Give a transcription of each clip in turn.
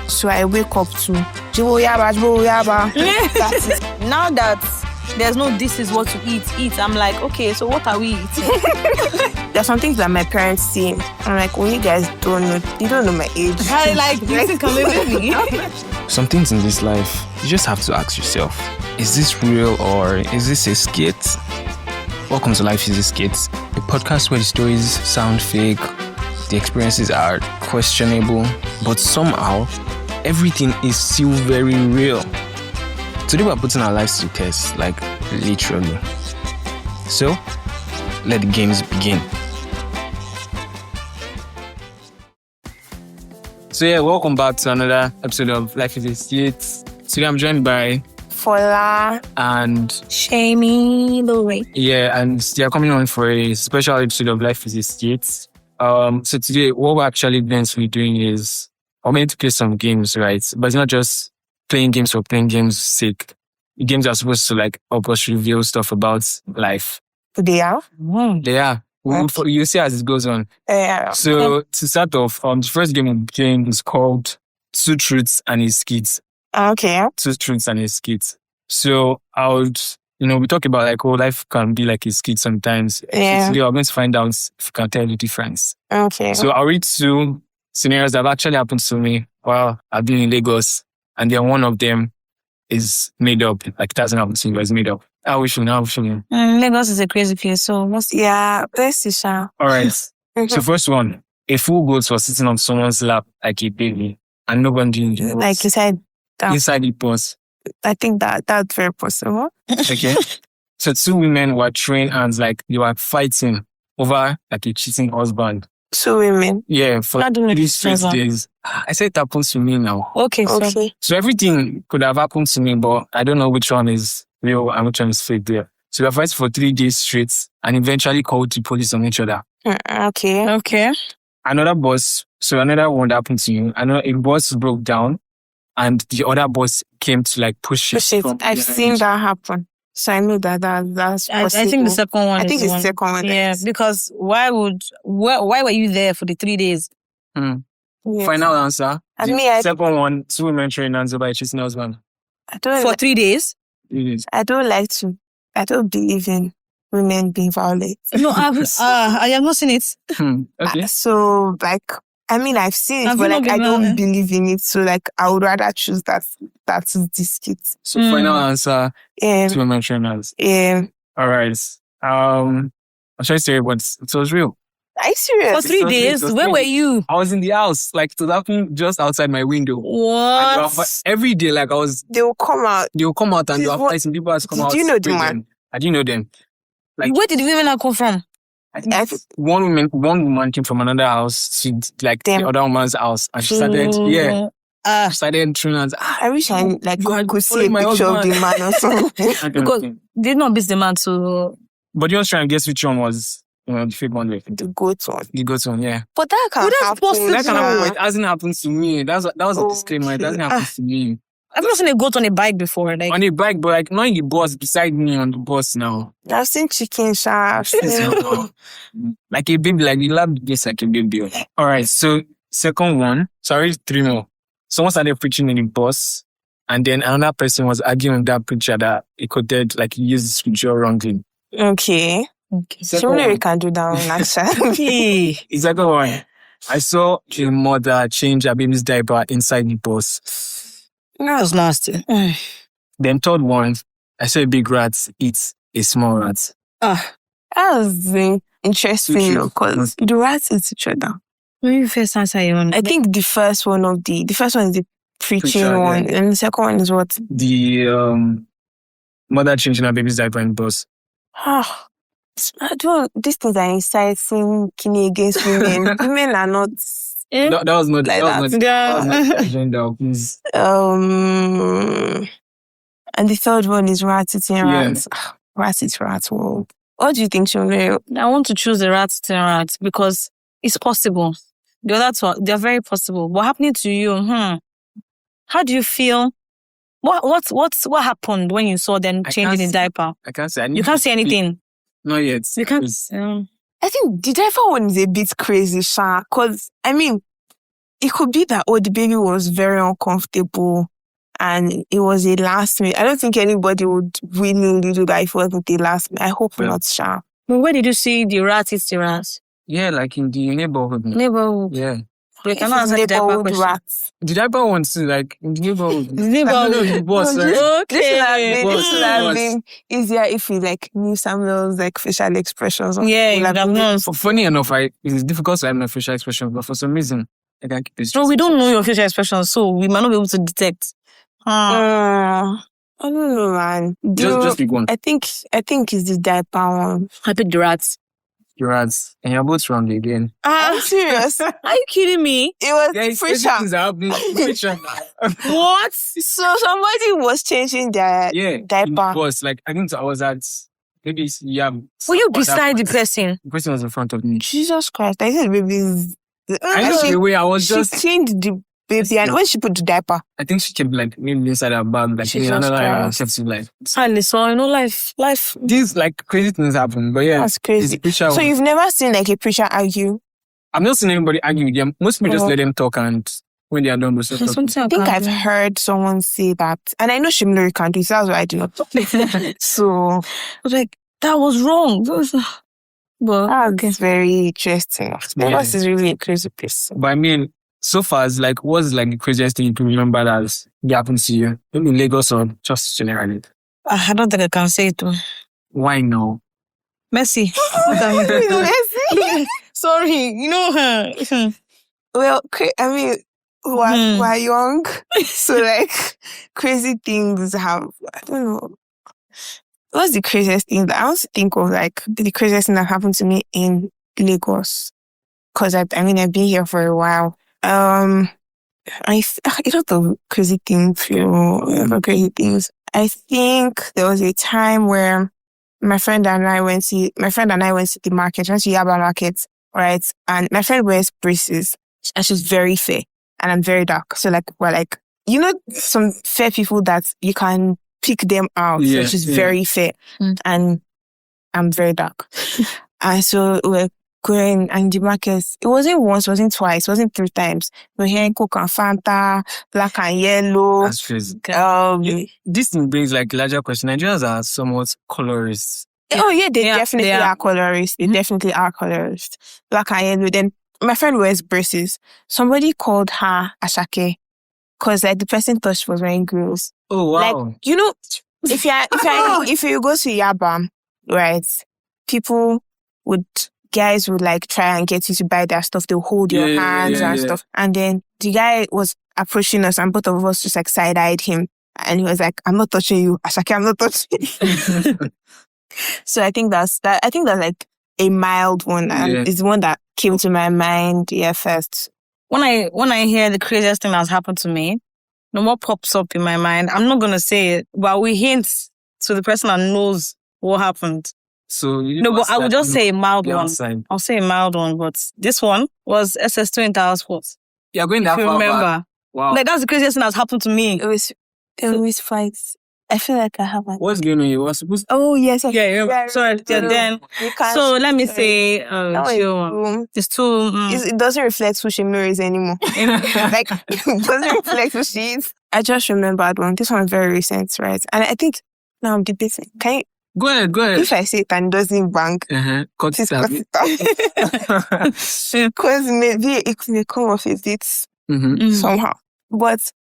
So I wake up to Jiboyaba. That's it. Now that there's no this is what to eat, I'm like, okay, so what are we eating? There's some things that my parents say. I'm like, when you guys don't know, you don't know my age. I like this completely. Some things in this life, you just have to ask yourself, is this real or is this a skit? Welcome to Life is a Skit, a podcast where the stories sound fake, the experiences are questionable, but somehow everything is still very real. Today we're putting our lives to test, like literally. So, let the games begin. So yeah, welcome back to another episode of Life is a Skit. Today I'm joined by Fola and Semilore. yeah, and they are coming on for a special episode of Life is a Skit. So today what we're actually going to be doing is we're going to play some games, right? But it's not just playing games for playing games' sake. The games are supposed to like help us reveal stuff about life. They are. They are. You see as it goes on. Yeah. So to start off, the first game we're playing is called Two Truths and a Skit. Okay. Two Truths and a Skit. So I would, we talk about like, life can be like a skit sometimes. Yeah. So today we're going to find out if you can tell the difference. Okay. So I'll read two scenarios that have actually happened to me while I've been in Lagos. And then one of them is made up. Like, it doesn't happen to me, but it's made up. How we should. Lagos is a crazy place, so let's see. Yeah, bless you, Sha. All right. So first one, a full goat was sitting on someone's lap like a baby, and nobody knew. Like you said, Inside the purse. I think that's very possible. Okay. So two women were throwing hands like they were fighting over like a cheating husband. Two women. Yeah, for I don't know 3 this straight one. days. I said it happens to me now. Okay, so Okay. So everything could have happened to me, but I don't know which one is real and which one is fake there. So we were fighting for 3 days straight and eventually called the police on each other. Okay. Another one that happened to you. A bus broke down and the other bus came to like push it. Push it. from I've behind. seen that happen. So I know that's I possible. think the second one I think is it's one. the second one. Yeah, because why were you there for the 3 days? Yes. Final answer. And The me, I second one, two women throwing hands over a cheating husband. For 3 days? It is. I don't believe in women being violent. No, I have not seen it. Okay. So I've seen it, Have but you not I been don't violent? believe in it. So I would rather choose that is the skit. So final answer, Yeah. two women throwing hands. Yeah. All right. I'm trying to say, but it was real. Are you serious? For 3 So days? it was Where me. were you? I was in the house, like it was happening just outside my window. What? Every day, like They will come out. they will come out and Please, they were what- fighting. People had to come Did out. you know the spray man? them. I didn't know them. Like Where did the women come from? I think one woman came from another house to like Them. the other woman's house, and she started throwing hands. I wish I could see a following my picture of husband. the man or something. Because they did not beat the man to... But you was trying to guess which one was the fake one. Like, The goat one. the good one, yeah. But that can Well, that's happen. possible. That can happen, but Yeah. it hasn't happened to me. That was a disclaimer. It doesn't happen to me. I've not seen a goat on a bike before. Like, On a bike, but like not in the bus, beside me on the bus now. I've seen chicken shafts. Like a baby, like the lab gets like a baby. All right, so second one. Sorry, 3 more. Someone started preaching in the bus, and then another person was arguing with that preacher that he quoted, like he used the scripture wrongly. Okay. Second Surely we one. can do that one actually. The second one. I saw a mother change her baby's diaper inside the bus. that's nasty. Then third one, I saw a big rat eat a small rat. That was interesting because the rats eat each other. When you first answer your own, I think the first one is the preaching Preacher, one, yeah. and the second one is what? The mother changing her baby's diaper in the bus. These things are inciting kidney against women. Women are not. That was not Like that was not the agenda, please. And the third one is rat eating Yeah. rats. Rat eats rats. Whoa. What do you think, Shomle? I want to choose the rat to rat because it's possible. The other two, they're very possible. What happening to you? How do you feel? What happened when you saw them I changing the can't diaper? I can't say. You can't see anything. Not yet. You can't. Because I think the driver one is a bit crazy, Sha. Because, it could be that, the baby was very uncomfortable and it was a last minute. I don't think anybody would willingly do that if it wasn't a last minute. I hope not, Sha. But where did you see the rat eat the rat? Yeah, like in the neighborhood. Neighborhood. Yeah. We cannot answer the diaper Neighborhood question. rats. The diaper ones too, like in the neighborhood. The neighborhood. No, the boss, No, right? Okay. This would have been easier if we like knew Samuel's like facial expressions. Yeah, you would have known. Funny enough, it's difficult to have my facial expression, but for some reason, I can't keep it. No, we don't know your facial expressions, so we might not be able to detect. I don't know, man. Just pick one. I think it's the diaper one. I picked the rats. Your ads, and you're both wrong again. I'm serious. Are you kidding me? It was Guys, Frisha. things are happening. Frisha. What? So somebody was changing their diaper. It was like I think I was at maybe Were you beside the person? The person was in front of me. Jesus Christ! I said babies. I know the way I was She just. cleaned the baby, and when she put the diaper, I think she kept like maybe inside her bag, like in Jesus another Christ. safety like. Highly so, life. These like crazy things happen, but yeah, that's crazy. it's a picture. So you've never seen like a preacher argue? I've not seen anybody argue with them. Most people just let them talk, and when they are done, they'll There's talk. something I think I've heard someone say that, and I know Semilore can't do it, so that's why I do not talk. So I was like, that was wrong. But that's very interesting. Yeah. Lagos is really a crazy place. But I mean, so far, it's like, what's like the craziest thing you can remember that has happened to you? Maybe in Lagos or just generally. I don't think I can say it. Why no? Messi. Sorry, her. Well, I mean, we're young, so like crazy things have. I don't know. What's the craziest thing that I also think of? Like the craziest thing that happened to me in Lagos, because I've been here for a while. A lot of crazy things, crazy things. I think there was a time where my friend and I went to the market, went to Yaba Market, right? And my friend wears braces, and she's very fair, and I'm very dark. So like, we're like, some fair people that you can pick them out. Yeah, so she's very fair, and I'm very dark. And so we're going, and the market, it wasn't once, it wasn't twice, it wasn't 3 times. We're hearing Coke and Fanta, black and yellow. That's crazy. This thing brings like larger question. Nigerians are somewhat colorists. Oh yeah, they definitely are colorists. They definitely are colorists. Black and yellow. Then my friend wears braces. Somebody called her Ashake because like the person thought she was wearing grills. Oh wow! Like if you go to Yaba, right? Guys would like try and get you to buy their stuff. They'll hold your hands and stuff. And then the guy was approaching us, and both of us just like side-eyed him. And he was like, "I'm not touching you, Ashake. I'm not touching you." So I think that's like a mild one, and it's the one that came to my mind first. When I hear the craziest thing that's happened to me, what pops up in my mind, I'm not gonna say it, but we hint to the person that knows what happened. So but I would just say a mild one. Outside. I'll say a mild one, but this one was SS2 in Tower Sports. You're going that if you far remember. back. Wow. Like that's the craziest thing that's happened to me. It was fights. I feel like I haven't. What's going on? You were supposed to... Oh, yes. Sorry. Then, so let me say, it's too... It doesn't reflect who Semilore is anymore. Like, it doesn't reflect who she is. I just remembered one. This one's very recent, right? And I think, now I'm debating. Can you... Go ahead. If I say it and it doesn't bank, cut it out. Because maybe it may come off a bit somehow. But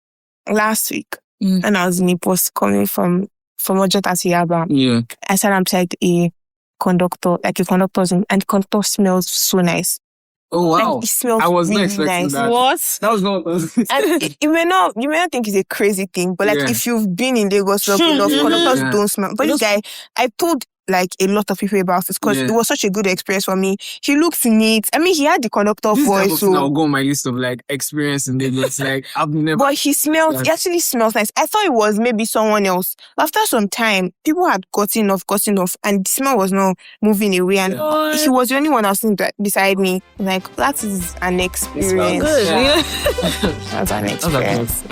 last week, and I was in a bus coming from Ojota to Yaba. I sat outside a conductor's, and the conductor smells so nice. Oh wow! Like, it smells I was really not expecting nice. that. What? That was not. And you may not think it's a crazy thing, but like if you've been in Lagos long enough, conductors don't smell. But this guy, I told like a lot of people about this because it was such a good experience for me. He looks neat. I mean, he had the conductor voice. So I'll go on my list of like experience in Lagos. Like I've never. But he actually smells nice. I thought it was maybe someone else. After some time, people had gotten off, and the smell was not moving away. And he was the only one else beside me. Like, that is an experience. That's an experience.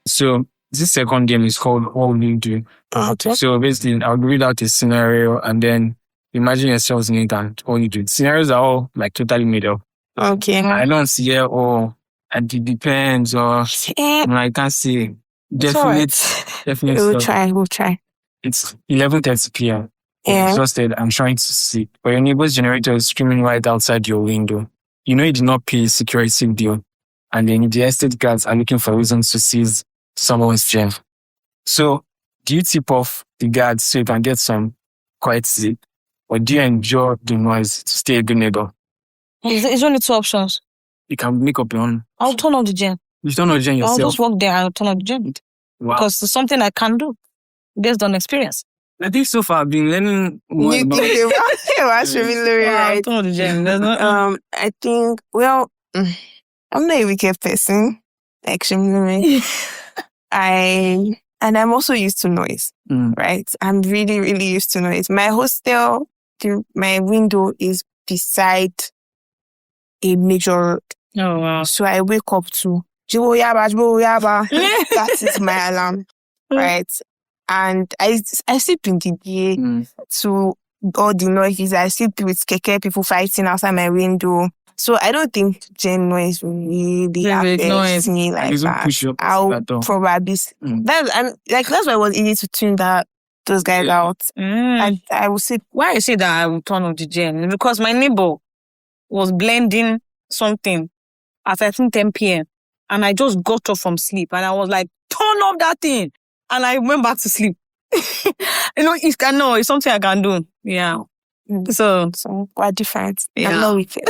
So this second game is called What Will You Do? Okay. So basically, I'll read out a scenario and then imagine yourselves in it and what you do. Scenarios are all like totally made up. Okay. I don't see it it depends or I can't say. Definitely. We'll try. It's 11:30 p.m. Yeah. Exhausted. I'm trying to sleep. But your neighbor's generator is screaming right outside your window. You know you did not pay a security bill. And then the estate guards are looking for reasons to seize someone's gem. So, do you tip off the guards so you can get some quiet sleep? Or do you enjoy the noise to stay a good neighbor? It's only 2 options. You can make up your own. I'll turn off the gen. You turn off the gen yourself? I'll just walk there. I'll turn off the gen. Wow. Because it's something I can do based on experience. I think so far I've been learning more You about think about Semilore, right? I'll turn off the gen. I think, well, I'm not a wicked person, like Semilore. And I'm also used to noise, right? I'm really, really used to noise. My hostel, my window is beside a major road. Oh, wow. So I wake up to Jibo Yaba. That is my alarm, right? And I sleep in the day to all the noises. I sleep with keke people fighting outside my window. So I don't think gen noise will really affect me like that. I'll probably that's why it was easy to tune those guys out. And I will say why I say that I will turn off the gen because my neighbor was blending something at I think 10 p.m. and I just got up from sleep and I was like, turn off that thing. And I went back to sleep. It's something I can do. Yeah. So quite different. Yeah. I'm not wicked.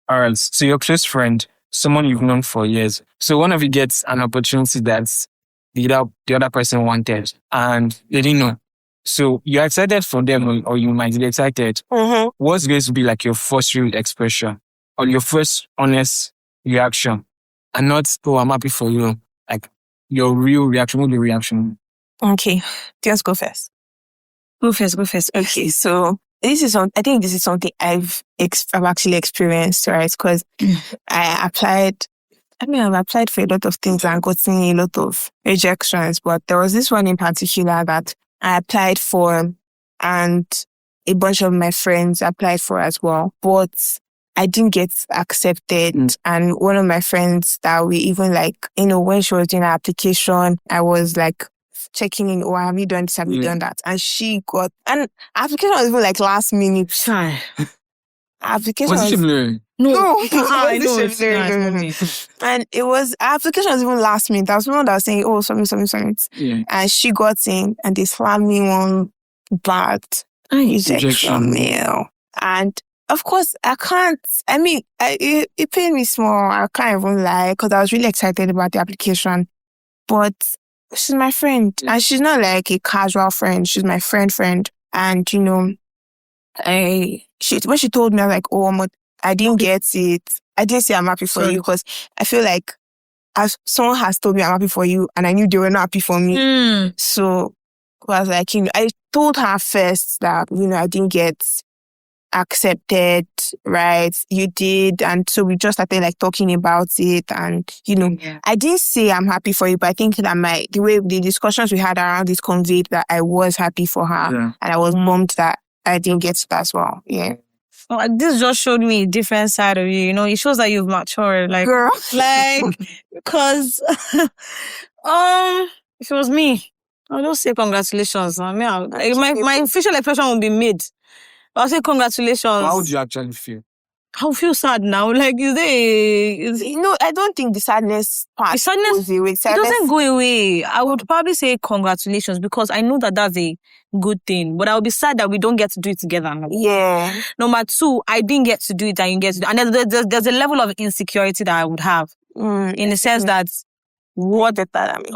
All right. So your close friend, someone you've known for years. So one of you gets an opportunity that the other person wanted and they didn't know. So you're excited for them or you might be excited. What's going to be like your first real expression or your first honest reaction? And not, I'm happy for you. Like your real reaction, what the reaction? Okay. Just go first. Go first. Okay, so I think this is something I've actually experienced, right? Because I've applied for a lot of things and gotten a lot of rejections, but there was this one in particular that I applied for and a bunch of my friends applied for as well, but I didn't get accepted. And one of my friends that we even when she was doing her application, I was like, checking in, have you done this, have you done that? And she got, and application was even last minute. Application was it Semilore? No. No. And it was, application was even last minute. There was someone that was saying, something. Yeah. And she got in and they slammed me one bad rejection mail. And of course, it paid me small. I can't even lie because I was really excited about the application. But she's my friend. And she's not like a casual friend. She's my friend. And, when she told me, I was like, I didn't get it. I didn't say I'm happy for you because I feel like as someone has told me I'm happy for you and I knew they were not happy for me. So I was like, I told her first that, I didn't get accepted, right? You did. And so we just started talking about it. And, I didn't say I'm happy for you, but I think that the way the discussions we had around it conveyed that I was happy for her. Yeah. And I was bummed that I didn't get it as well. Yeah. Well, this just showed me a different side of you. It shows that you've matured. Girl. Because, if it was me, I'll just say congratulations. My facial expression would be mid. I'll say congratulations. How would you actually feel? I'll feel sad now. I don't think the sadness part goes away. It doesn't go away. I would probably say congratulations because I know that that's a good thing. But I would be sad that we don't get to do it together now. Yeah. Number 2, I didn't get to do it and you get to do it. And there's a level of insecurity that I would have in the sense that what better than me?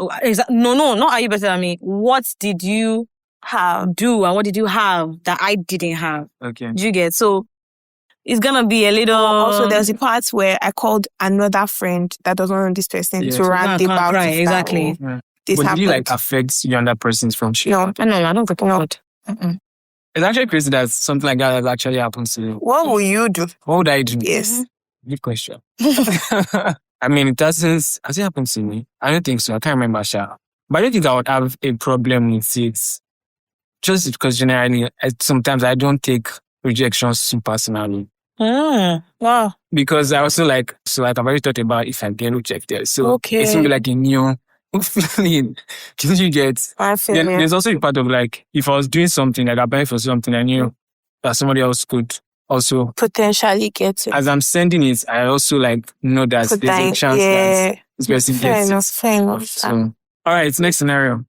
No, not are you better than me? What did you do and what did you have that I didn't have? Okay. Do you get? So it's gonna be a little. Also, there's a part where I called another friend that doesn't know this person to rant about it. Exactly. But did you affect your other person's friendship? No, I don't think not. It's actually crazy that something like that has actually happened to you. What will you do? What would I do? Yes. Good question. It has it happened to me? I don't think so. I can't remember, Sha. But I don't think I would have a problem with it. Just because generally, sometimes I don't take rejections too personally. Wow. Because I also like, I've already thought about if I get rejected. So Okay. it's gonna be like a new feeling. Can you get? I feel Then it. there's also a part of like, if I was doing something, like applying for something, I knew that somebody else could also Potentially get it. as I'm sending it, I also like know that Put there's a that- chance that this person Fair gets enough, it. fair enough. So, all right, next scenario.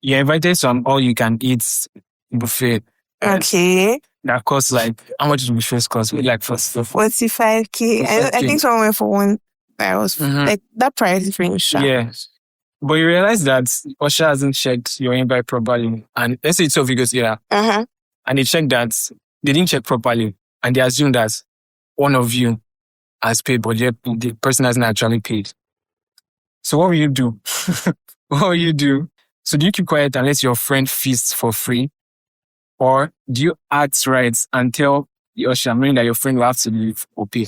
You're invited to an all-you-can-eat buffet. Okay. That costs like, how much does buffet cost? Like for 45K. I think someone went for one that was like that price is really sharp. Yeah. But you realize that Usher hasn't checked your invite properly. And let's say it's 12 figures here. Uh-huh. And they checked that they didn't check properly. And they assume that one of you has paid, but the person hasn't actually paid. So what will you do? What will you do? So do you keep quiet unless your friend feasts for free? Or do you act right and tell the usher, knowing that your friend will have to leave or pay?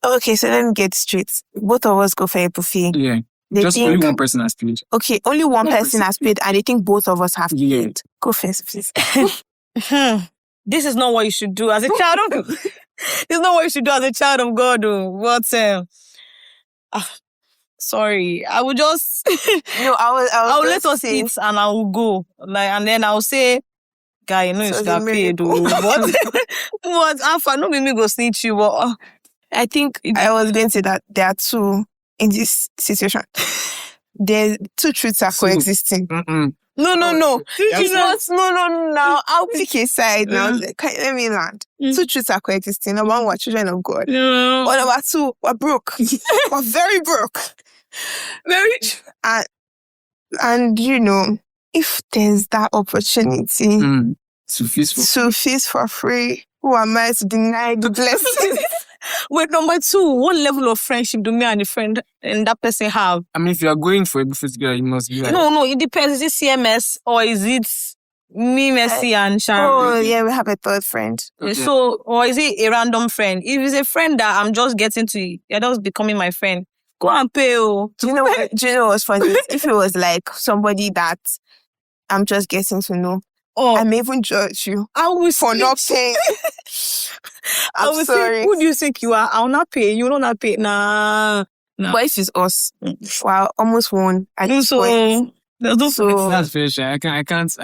Okay, so let me get straight. Both of us go for a buffet. Yeah. They Just think, only one person has paid. okay, only one person has paid and they think both of us have Yeah. paid. Go first, please. This is not what you should do as a child of This is not what you should do as a child of God. But sorry, I would just No, I I'll was let us eat and I will go. And then I'll say, guy, you know you So should the have paid. miracle. What? Alpha, no make me go snitch you. But I think I was going to say that there are two in this situation. There's two truths are coexisting. No. It's not. No. Now I'll pick a side. Now let me land. Two truths are coexisting. Number one, we're children of God. Or number two, we're broke. We're very broke. Very. And you know, if there's that opportunity To feast for free, who am I to deny the blessing? Wait, number two, what level of friendship do me and the friend and that person have? I mean, if you are going for a buffet together, you must be like... No, it depends. Is it CMS or is it me, Messi, and Sharon? Oh, yeah, we have a third friend. Okay. So, or is it a random friend? If it's a friend that I'm just getting to, you're just becoming my friend, go and pay. Do you know what's funny? If it was like somebody that I'm just getting to know, I may even judge you for not paying. I'm sorry. Say, who do you think you are? I'll not pay. You will not pay. Nah. But if it's us, wow, almost won at this point. That's fair, sure. I can't.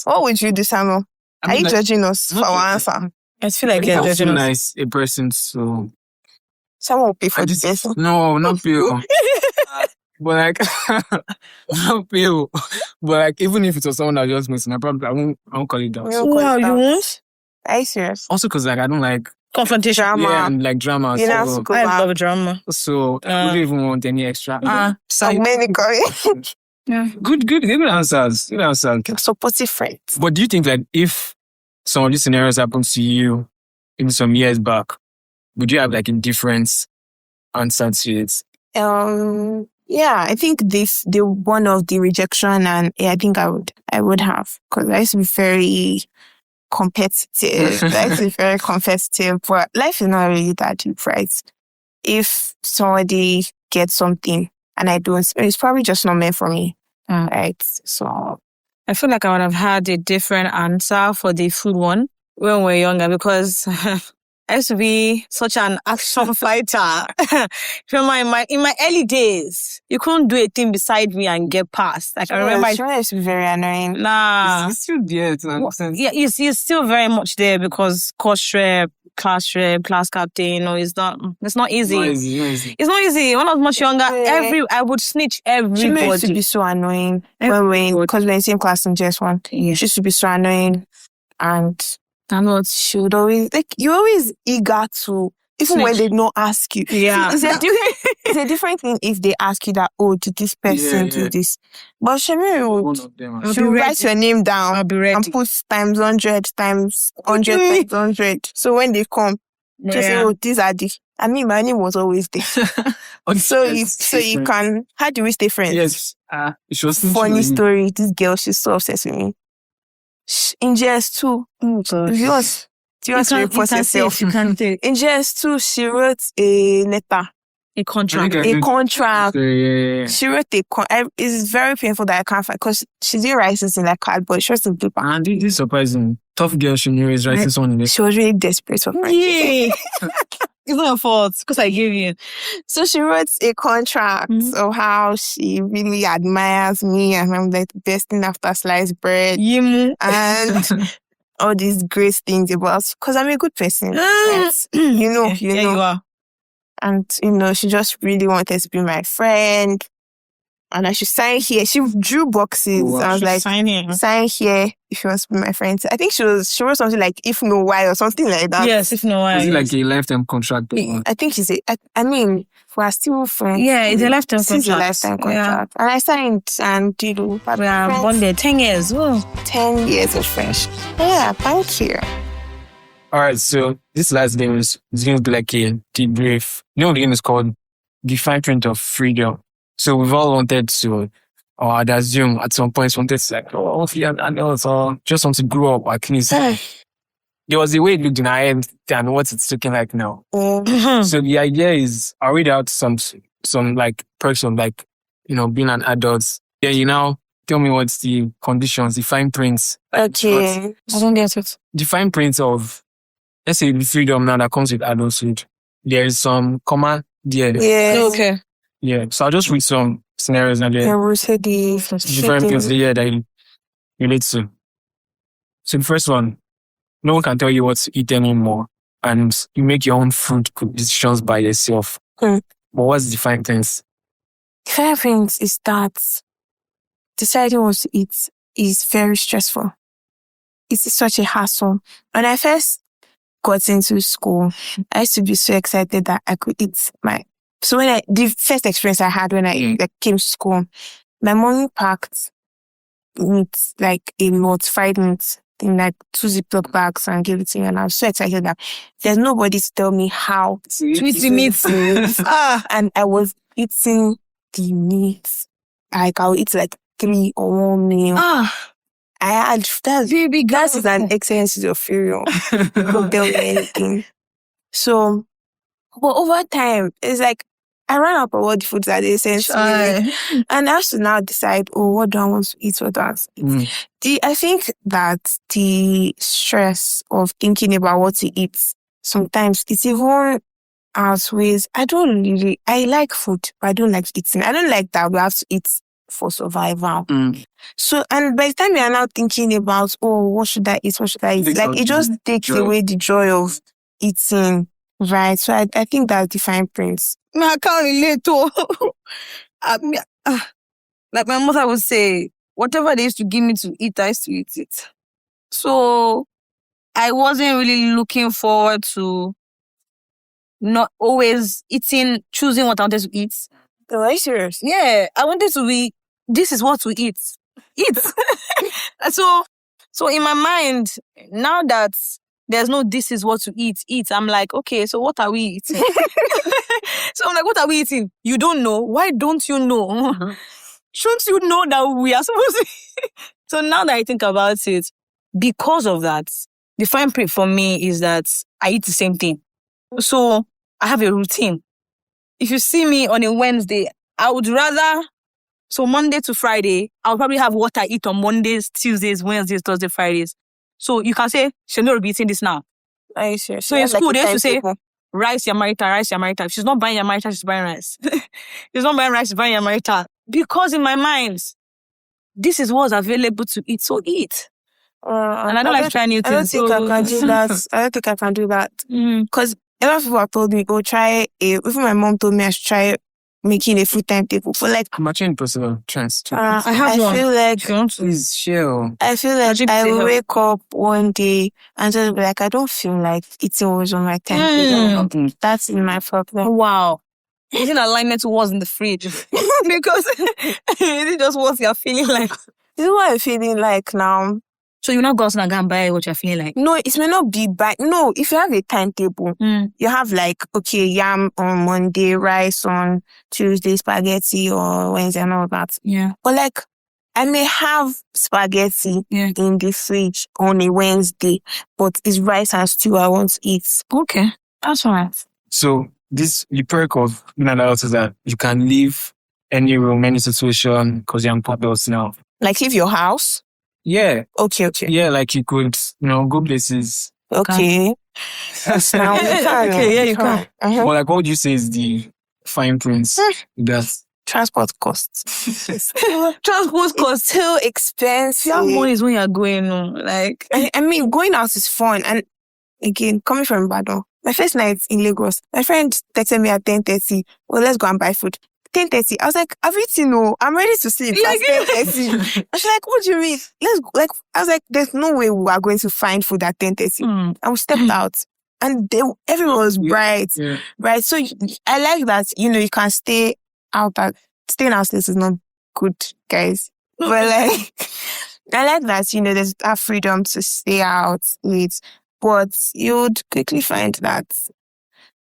What would you do, Samuel? Are you judging us for our answer? I feel like you're judging us. Nice, a person, so... Someone will pay for this person. No, not pay. But like, not pay. But like, even if it was someone that just missing, I won't call it down. Wow, you won't? Are you serious? Also, because like I don't like confrontation. Drama. Yeah, and like drama. You know, So, I love drama. So we don't even want any extra. Yeah. Good answers. Good answers. Supportive friends. But do you think that if some of these scenarios happened to you in some years back, would you have like a different answer to it? Yeah, I think the one of the rejection, and I think I would have, because I used to be very competitive. But life is not really that deep, right? If somebody gets something and I don't, it's probably just not meant for me, right? So I feel like I would have had a different answer for the food one when we were younger, because I used to be such an action fighter. In my early days, you couldn't do a thing beside me and get past. Like, I remember, I used to be very annoying. Nah. It's still there to an extent. Yeah, it's still very much there, because course rep, class captain, it's not easy. It's not easy. When I was much younger, I would snitch everybody. She used to be so annoying because we're in the same class in JS1. Yeah. She used to be so annoying, and she would always, like, you're always eager to, even snitch. when they don't ask you. Yeah. It's a different thing if they ask you that, oh, did this person do this? But Shemiri would write your name down and put times 100 times 100 times 100. So when they come, just say, oh, these are the... I mean, my name was always there. So you can... How do we stay friends? Yes. Funny story. This girl, she's so obsessed with me. In JS2, do you want to report yourself? You can take. In JS2, she wrote a letter A contract. A contract. Yeah. She wrote it's very painful that I can't find because she didn't write it in like cardboard. She wrote it in paper. And this is surprising. Tough girl, she knew is writing something in this. She was really desperate for friendship. Yay! It's not your fault because I gave you. So she wrote a contract of how she really admires me and I'm like the best thing after sliced bread. Yimu. And all these great things about because I'm a good person. Yes. You know. You are. And, she just really wanted to be my friend. And I should sign here. She drew boxes. Wow. I was like, sign here if she wants to be my friend. I think she wrote something like, if no, why, or something like that. Yes, if no, why. Is it like a lifetime contract? I think she's we're still friends. Yeah, it's a lifetime contract. It's a lifetime contract. Yeah. And I signed and, we are bonded 10 years. Oh. 10 years of friendship. Yeah, thank you. All right, so this last game is going to be like a debrief. You know what the game is called? The Fine Print of Freedom. So we've all wanted to, or I'd assume at some point wanted to like, hopefully adults or just want to grow up at least. There was a way it looked in our head than what it's looking like now. So the idea is, I'll read out some like perks of like, being an adult. Yeah, you now tell me what's the conditions, the fine prints. Okay. I don't get it. The fine prints of, let's say, the freedom now that comes with adulthood. There is some comma there. Yeah. Okay. Yeah. So I'll just read some scenarios and then we'll say the different things there that you relate to. So the first one, no one can tell you what to eat anymore. And you make your own food decisions by yourself. But what's the fine things? The fine things is that deciding what to eat is very stressful. It's such a hassle. When I first got into school, I used to be so excited that I could eat so the first experience I had when I came to school, my mom packed meat, like a lot, fried meat, in like 2 Ziploc bags and gave it to me. And I was so excited that there's nobody to tell me how to eat the meat. And I was eating the meat. Like I'll eat like 3 or 1 meal. I had that is an excellent of failure. Don't tell me anything. So, but over time, it's like I ran out of all the foods that they sent to me. And I have to now decide, what do I want to eat? What do I want to eat? I think that the stress of thinking about what to eat, sometimes it's even outweighs. I like food, but I don't like eating. I don't like that we have to eat for survival. So, and by the time you are now thinking about, what should I eat? What should I eat? Like, it just takes away the joy of eating, right? So, I think that's the fine prints. I can't relate to. Like my mother would say, whatever they used to give me to eat, I used to eat it. So, I wasn't really looking forward to not always choosing what I wanted to eat. Are you serious? Yeah, I wanted to be, this is what we eat. Eat. So in my mind, now that there's no this is what to eat, I'm like, okay, so what are we eating? So I'm like, what are we eating? You don't know. Why don't you know? Shouldn't you know that we are supposed to? So now that I think about it, because of that, the fine print for me is that I eat the same thing. So I have a routine. If you see me on a Wednesday, I would rather, so Monday to Friday, I'll probably have what I eat on Mondays, Tuesdays, Wednesdays, Thursdays, Fridays. So you can say, Semilore be eating this now. Are you serious? So in school, they used to say, rice Yamarita, rice Yamarita. If she's not buying Yamarita, she's buying rice. If she's not buying rice, she's buying Yamarita. Because in my mind, this is what's available to eat, so eat. And I don't like trying new things. I don't think I can do that. I don't think I can do that. Because a lot of people have told me, try even my mom told me I should try making a full timetable for like. I'm actually impossible. Chance to. I have one. Feel like please share. I feel like I will wake up one day and just be like, I don't feel like eating was on my timetable. That's in my problem. Wow. Is it alignment to what's in the fridge? Because it just what you're feeling like. This is what I'm feeling like now. So you not go outside and buy what you're feeling like? No, it may not be no, if you have a timetable, you have like, okay, yam on Monday, rice on Tuesday, spaghetti or Wednesday and all that. Yeah. But like, I may have spaghetti in the fridge on a Wednesday, but it's rice and stew I want to eat. Okay. That's all right. So the perk of being an adult is that you can leave any room, any situation, because you're on adults now. Like leave your house? Yeah. Okay. Yeah, like you could, go places. Okay. Now you can. Okay, yeah, you can. Uh-huh. But like, what would you say is the fine print? That's Transport costs. Transport costs. Too expensive. You have money is when you're going on. Like, I mean, going out is fun. And again, coming from Ibadan, my first night in Lagos, my friend texted me at 10:30. Well, let's go and buy food. 10:30. I was like, I've eaten, no. I'm ready to sleep. It's 10:30. And she's like, what do you mean? I was like, there's no way we are going to find food at 10:30. And we stepped out. And everyone was bright. Yeah. Right. So I like that, you can stay out. Staying outside is not good, guys. But like, I like that, there's that freedom to stay out with. But you'd quickly find that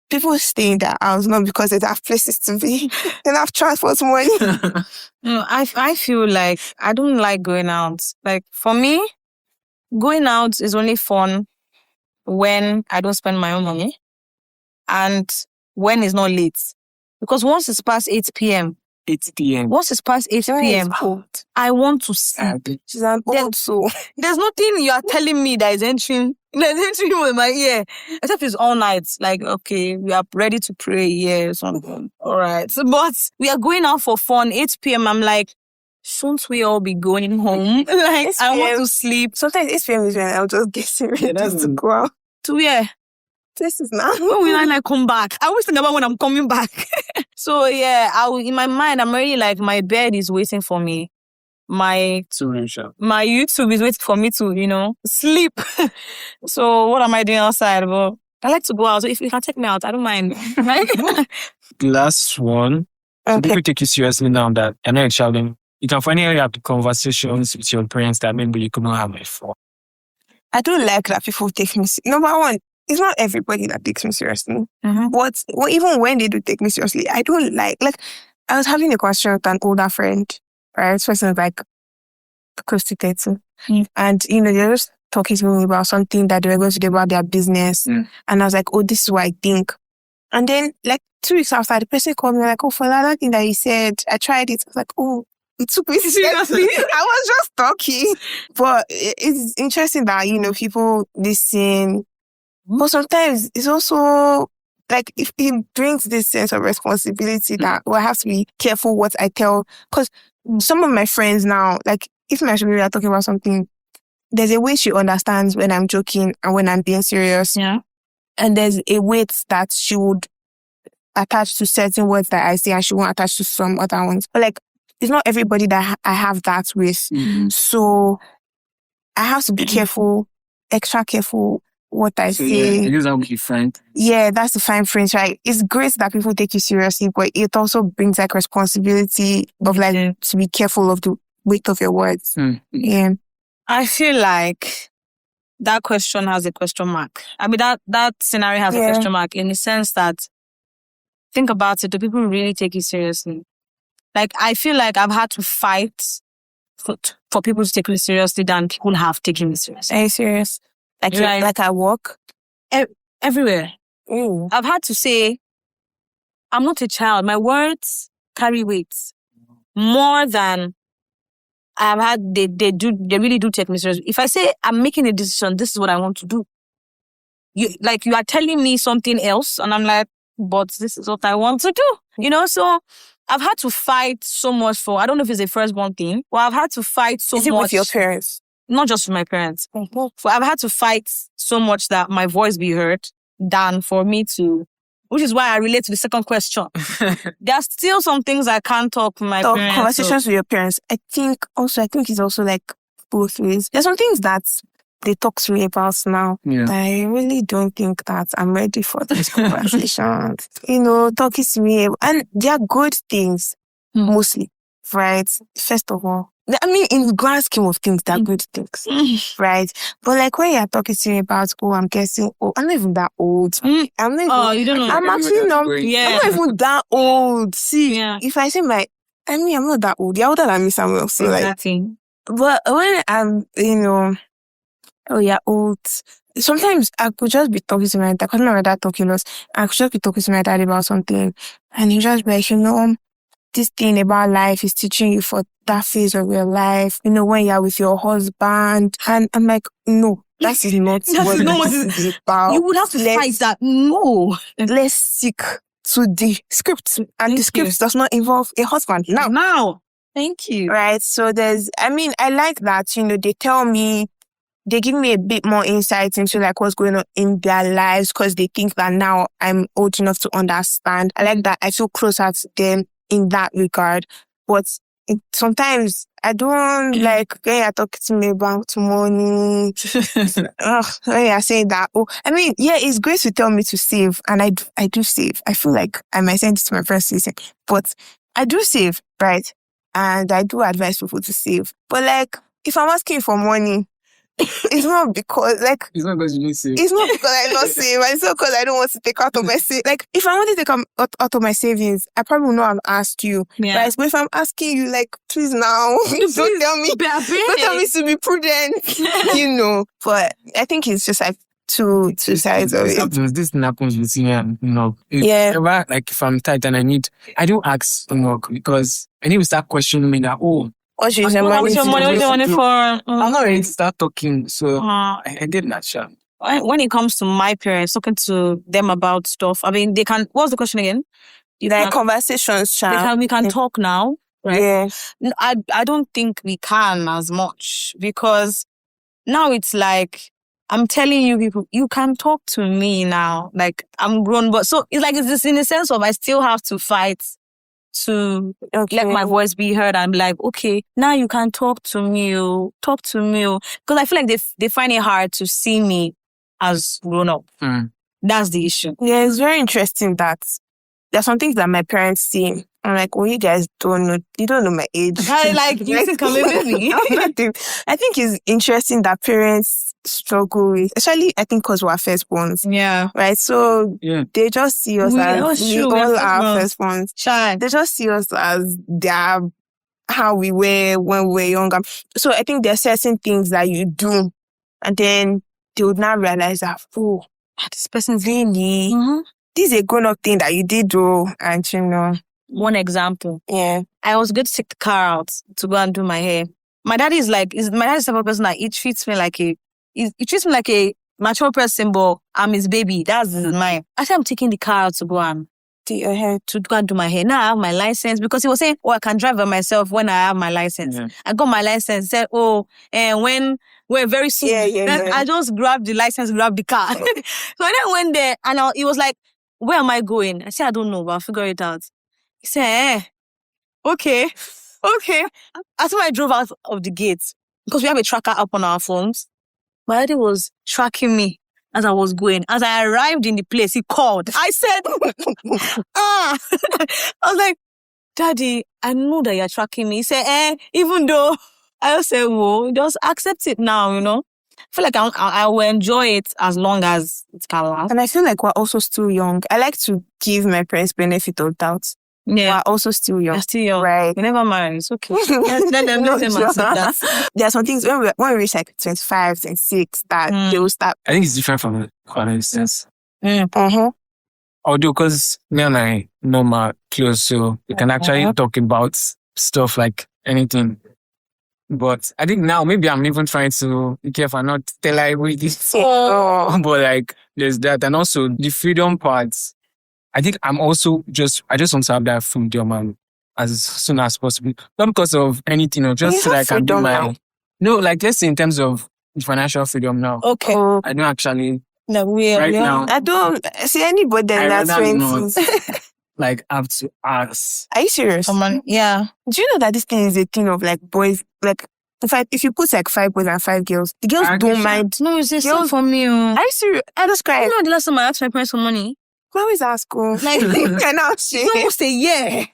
people stay in their house not because they have places to be. They have transport money. I feel like I don't like going out. Like, for me, going out is only fun when I don't spend my own money and when it's not late. Because once it's past 8 p.m., 8 p.m. Once it's past 8 p.m., I want to sleep. She's an old soul. There's nothing you are telling me that is entering with my ear. Except it's all night. Like, okay, we are ready to pray, yeah, something. All right. So, but we are going out for fun. 8 p.m., I'm like, shouldn't we all be going home? Like, I want to sleep. Sometimes 8 p.m. is when I'll just get ready to go out. To where? This is now. When will I come back? I always think about when I'm coming back. So yeah, in my mind, I'm already like, my bed is waiting for me. My YouTube is waiting for me to, sleep. So what am I doing outside? But I like to go out. So if you can take me out, I don't mind. Right? The last one. So people take you seriously now that you're not a child. You can finally have the conversations with your parents that maybe you could not have before. I don't like that people take me. Number one, it's not everybody that takes me seriously. Mm-hmm. But even when they do take me seriously, I don't like I was having a question with an older friend, right? This person was like close to 30. And, they were just talking to me about something that they were going to do about their business. And I was like, oh, this is what I think. And then 2 weeks after, the person called me like, oh, for that thing that you said, I tried it. I was like, oh, it took me seriously. I was just talking. But it's interesting that, people listen. But sometimes it's also if it brings this sense of responsibility that I have to be careful what I tell. Because some of my friends now, if my we are talking about something, there's a way she understands when I'm joking and when I'm being serious. Yeah. And there's a weight that she would attach to certain words that I say and she won't attach to some other ones. But it's not everybody that I have that with. Mm-hmm. So I have to be careful, extra careful what I say. Yeah, because that would be fine. Yeah, that's the fine French, right? It's great that people take you seriously, but it also brings responsibility of to be careful of the weight of your words. Yeah. I feel like that question has a question mark. I mean, that scenario has a question mark in the sense that, think about it, do people really take you seriously? I feel like I've had to fight for people to take me seriously than people have taken me seriously. Are you serious? Like at work? Everywhere. Ooh. I've had to say, I'm not a child. My words carry weight more than I've had. They really do take me seriously. If I say I'm making a decision, this is what I want to do. You are telling me something else, and I'm like, but this is what I want to do. So I've had to fight so much for, I don't know if it's a firstborn thing, but I've had to fight so much. Is it with your parents? Not just with my parents. Mm-hmm. So I've had to fight so much that my voice be heard than for me to, which is why I relate to the second question. There are still some things I can't talk with my parents. Conversations with your parents. I think it's also both ways. There's some things that they talk to me about now. Yeah. I really don't think that I'm ready for this conversation. Talking to me. And they are good things, mostly, right? First of all. I mean, in the grand scheme of things, they're good things, right? But when you're talking to me about, I'm guessing, I'm not even that old. I'm not you don't know. I'm actually not, yeah. I'm not even that old. See, if I say I'm not that old. You're older than me, Samuel. So exactly. But when I'm, you're old, sometimes I could just be talking to my dad, because my dad talking us. I could just be talking to my dad about something, and he just be like, this thing about life is teaching you for that phase of your life. When you're with your husband, and I'm like, no, that is not what this is about. You would have to fight that. No, let's stick to the script, and the script does not involve a husband. Now, thank you. Right. So I like that. They tell me. They give me a bit more insight into like what's going on in their lives, because they think that now I'm old enough to understand. I like that. I feel closer to them in that regard. But sometimes I don't like when you're talking to me about money. When you're saying that. It's great to tell me to save, and I do save. I feel like I might send it to my friends to say, but I do save, right? And I do advise people to save. But like, if I'm asking for money, it's not because it's not because you need save. It's not because I don't save. It's not because I don't want to take out of my savings. Like, if I want to take out of my savings, I probably would not have asked you. Yeah. Right? But if I'm asking you, like, please now, don't tell me to be prudent. But I think it's just like two sides of it. This happens with me and Yeah. Like if I'm tight and I don't ask because I need to start questioning me that what's your money for? I'm not ready to start talking, so I did not share. When it comes to my parents, talking to them about stuff, they can. What's the question again? Conversations, we can talk now, right? Yeah. I don't think we can as much, because now it's like I'm telling you people, you can talk to me now. Like, I'm grown, but so it's like it's this in the sense of I still have to fight to let my voice be heard and be like, okay, now you can talk to me. Because I feel like they find it hard to see me as grown up. That's the issue. Yeah, it's very interesting that there are some things that my parents see. I'm like, you guys don't know. You don't know my age. You think I'm a baby? I think it's interesting that parents struggle with, especially I think because we're firstborns. Yeah. Right? So they just see us as we all are firstborns. They just see us as how we were when we were younger. So I think there are certain things that you do, and then they would not realize that, this person's really, this is a grown-up thing that you did do, and One example. Yeah. I was going to take the car out to go and do my hair. My dad is the type of person that he treats me like a mature person, but I'm his baby. That's his mind. I said I'm taking the car out to go and do your hair, to go and do my hair. Now I have my license, because he was saying, I can drive by myself when I have my license. Yeah. I got my license. He said, when we're very soon. Yeah. I just grabbed the license, grabbed the car. So I then went there, and he was like, where am I going? I said, I don't know, but I'll figure it out. He said, okay. After I drove out of the gate, because we have a tracker up on our phones, my daddy was tracking me as I was going. As I arrived in the place, he called. I said, I was like, Daddy, I know that you're tracking me. He said, even though, I just said, just accept it now, I feel like I will enjoy it as long as it can last. And I feel like we're also still young. I like to give my parents benefit of doubt. Yeah. We're also still young. You're still young. Right. We never married. It's okay. Let them accept that. There are some things when we reach like 25, 26, that they will start. I think it's different from adolescence. Mm-hmm. Although, because me and I know my close, so we can actually talk about stuff like anything. But I think now maybe I'm even trying to be careful and not tell her this. But like, there's that. And also the freedom parts. I think I just want to have that freedom as soon as possible. Not because of anything, just so that I can do my... Now. No, like let's say in terms of financial freedom now. Okay. I don't actually... No, now. I don't see anybody that's 20. Like, have to ask. Are you serious? Yeah. Do you know that this thing is a thing of like boys, like, in fact, if you put like 5 boys and 5 girls, the girls don't mind. No, it's just not for me. Are you serious? I just cry. You know the last time I asked my parents for money? I always ask, like, can I say? It's almost a year.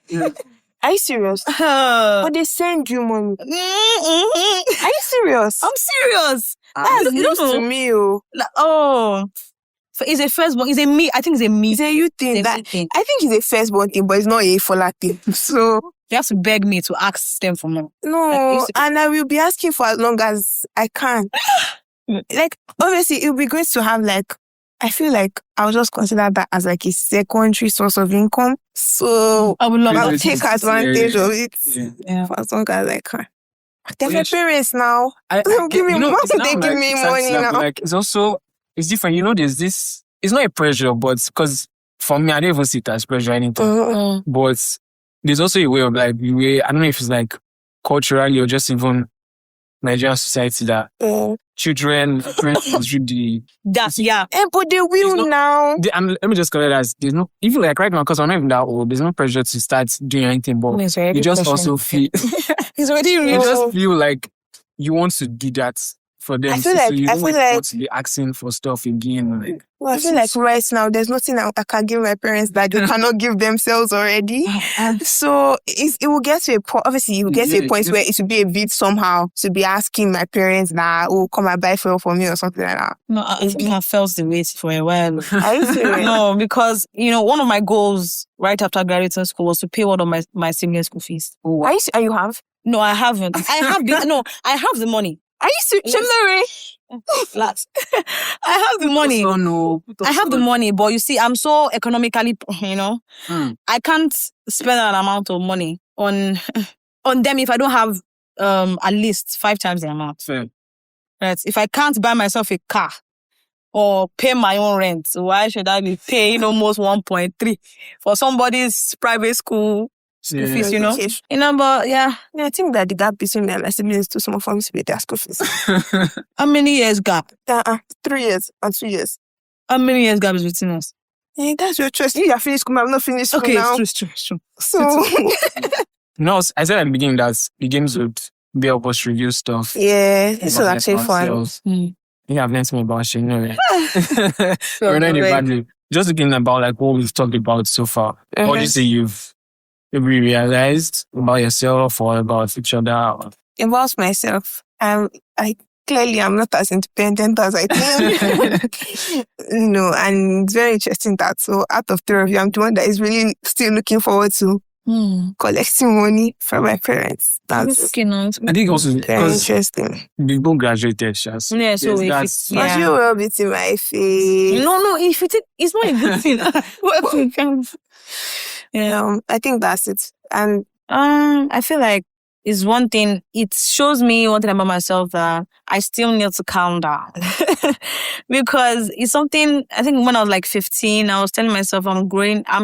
Are you serious? But they send you money. Are you serious? I'm serious. That's news to me. It's a firstborn. It's a me. I think it's a me. It's a you thing. I think it's a firstborn thing, but it's not a Fola thing. So you have to beg me to ask them for money. No, and I will be asking for as long as I can. Like, obviously, it would be great to have, like, I feel like I'll just consider that as like a secondary source of income. So I would love I'll that. take advantage of it Yeah. for as long as I can. They're my parents now. I Give me money. it's They not give like me it's money like, now. Like, it's different. You know, there's this, it's not a pressure, but because for me, I don't even see it as pressure or anything. Mm-hmm. But there's also a way of like, I don't know if it's like culturally or just even Nigerian society that children, parents should do. That's, yeah. But they will now. Let me just call it as, there's no, even like right now, because I'm not even that old, there's no pressure to start doing anything, but you just also feel, He's already you real. just feel like you want to do that for them. I feel like you don't want to be asking for stuff again. Like, I feel like right now there's nothing I can give my parents that they cannot give themselves already. So it will get to a point. Obviously, you will get to a point where it will be a bit somehow to be asking my parents that, oh, come and buy fuel for me or something like that. No, I think I felt the weight for a while. Are you serious? No, because one of my goals right after graduating school was to pay one of my senior school fees. Oh, are you have? No, I haven't. I have the money. Are you serious? Relax. I have the money. I have the money, but you see, I'm so economically, I can't spend an amount of money on them if I don't have at least 5 times the amount. Fair. Right? If I can't buy myself a car or pay my own rent, why should I be paying almost 1.3 for somebody's private school fees, but yeah. I think that the gap between me and my siblings is too small for me to pay their school fees. How many years gap? 3 years and 2 years. How many years gap is between us? Yeah, that's your choice. You have finished school, I'm not finished school now. It's true. So, I said at the beginning that the games would be able to review stuff. Yeah, it's actually fun. I think I've learned something about shit, We're not in a bad way. Just thinking about like what we've talked about so far. What do you say you've realized about yourself or about each other? About myself. I'm not as independent as I think. And it's very interesting that so out of 3 of you, I'm the one that is really still looking forward to collecting money from my parents. That's I think also very interesting. We both graduated, Shas. Yeah, so but you will be in my face. No, if it's not a good thing. I think that's it. And I feel like it's one thing. It shows me one thing about myself that I still need to calm down because it's something. I think when I was like 15, I was telling myself I'm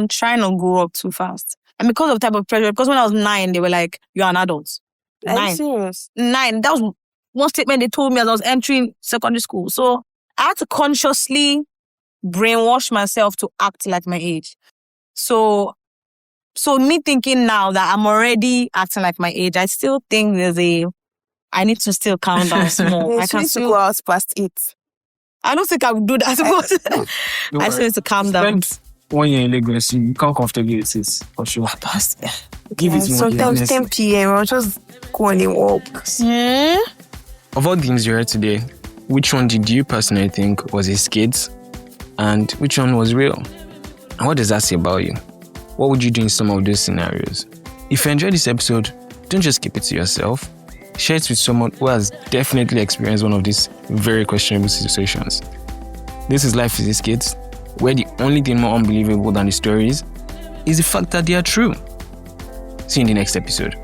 trying to grow up too fast, and because of the type of pressure. Because when I was 9, they were like, "You're an adult." 9. Are you serious? 9. That was one statement they told me as I was entering secondary school. So I had to consciously brainwash myself to act like my age. So me thinking now that I'm already acting like my age, I still think I need to still calm down some more. I can't go out past it. I don't think I would do that. But I still need to calm down. Spend 1 year in Lagos, you can't comfortably with it, for sure. Give it more. Sometimes 10 p.m. I'll just go on a walk. Of all things you heard today, which one did you personally think was a skit and which one was real? And what does that say about you? What would you do in some of those scenarios? If you enjoyed this episode, don't just keep it to yourself. Share it with someone who has definitely experienced one of these very questionable situations. This is Life is a Skit, where the only thing more unbelievable than the stories is the fact that they are true. See you in the next episode.